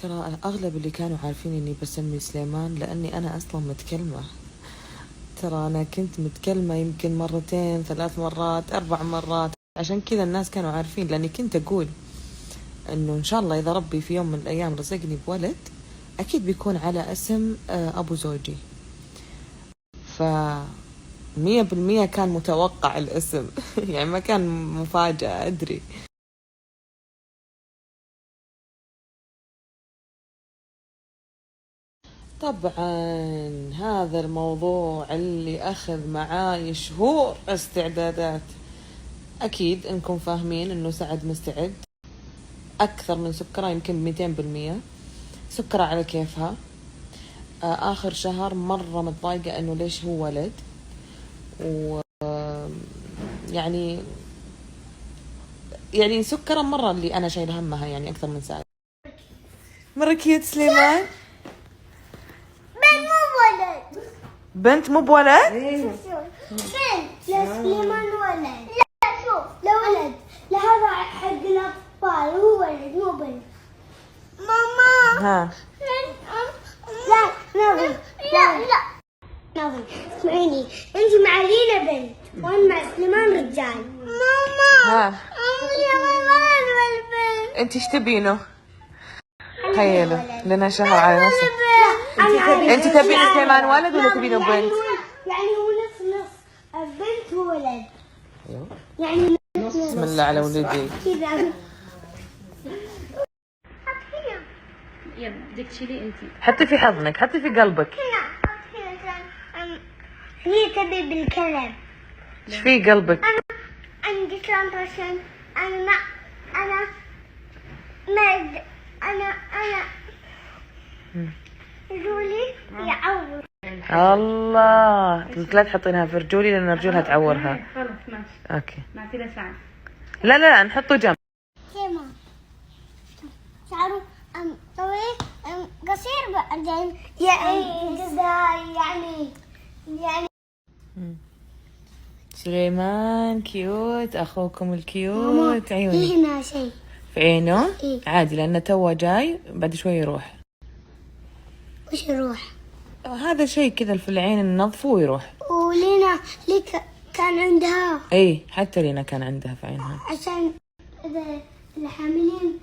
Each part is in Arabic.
ترى أغلب اللي كانوا عارفين إني بسمي سليمان لأني أنا أصلا متكلمة. ترى أنا كنت متكلمة يمكن 2 3 مرات 4 مرات، عشان كذا الناس كانوا عارفين، لأني كنت أقول إنه إن شاء الله إذا ربي في يوم من الأيام رزقني بولد أكيد بيكون على اسم أبو زوجي. 100% كان متوقع الاسم يعني ما كان مفاجأة، أدري. طبعا هذا الموضوع اللي أخذ معاي شهور استعدادات. أكيد إنكم فاهمين إنه سعد مستعد أكثر من سكرة، يمكن 200%. سكرة على كيفها. آخر شهر مرة متضايقة إنه ليش هو ولد، و يعني سكرة مرة اللي أنا شايلة همها يعني أكثر من سعد. مرة كيوت سليمان. بنت مو بولد؟ بنت. لا سليمان ولد. لا شوف، لا ولد، لا هذا حق الأطفال، هو ولد مو بنت. ماما. ها. لا نظري. لا نظري. اسمعيني، انت مع لينا بنت وانا مع سليمان رجال. ماما. ها. يا الولد والبنت. انت ايش تبينه؟ تخيلوا لنا شهر على نفسه. انت تبين سليمان ولد ولا تبينه بنت؟ يعني هو نص البنت وولد. يعني بسم الله على ولدي. كذا. يلا بدك تشيلي انت. حطي في حضنك، حطي في قلبك. هي تبي بالكلام. ايش في قلبك؟ عندي كلام عشان انا رجولي يعور. الله، قلت لا تحطينها في رجولي لان رجولها تعورها. خلاص ماشي. اوكي. نعطي له ساعة. لا نحطه جنب. كيما شعره طويل قصير بعدين يعني سليمان كيوت، اخوكم الكيوت. عيوني هنا شيء في عينه. إيه؟ عادي لانه توه جاي، بعد شوي يروح. وش يروح؟ هذا شيء كذا في العين ننظفه ويروح. ولينا كان عندها. اي حتى لينا كان عندها في عينها. عشان إذا الحاملين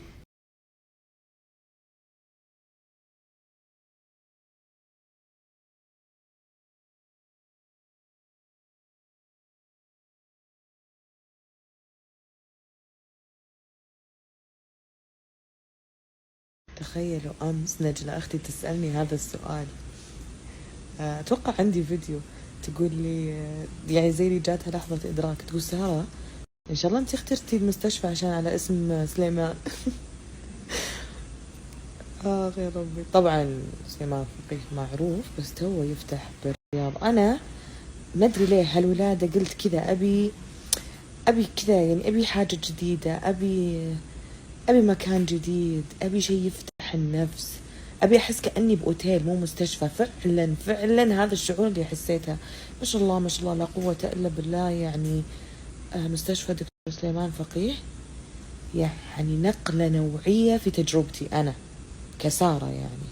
تخيلوا أمس نجلة أختي تسألني هذا السؤال. أتوقع عندي فيديو تقول لي يعني زي اللي جاتها لحظة إدراك، تقول سارة إن شاء الله أنت اخترتي المستشفى عشان على اسم سليمان. يا ربي. طبعا سليمان فقيه معروف بس تو يفتح بالرياض. أنا ما أدري ليه هالولادة قلت كذا، أبي كذا يعني، أبي حاجة جديدة، أبي مكان جديد، أبي شيء يفتح النفس، أبي أحس كأني بأوتيل مو مستشفى. فعلا هذا الشعور اللي حسيته. ما شاء الله ما شاء الله لا قوة إلا بالله. يعني مستشفى دكتور سليمان فقيه يعني نقلة نوعية في تجربتي أنا كسارة يعني.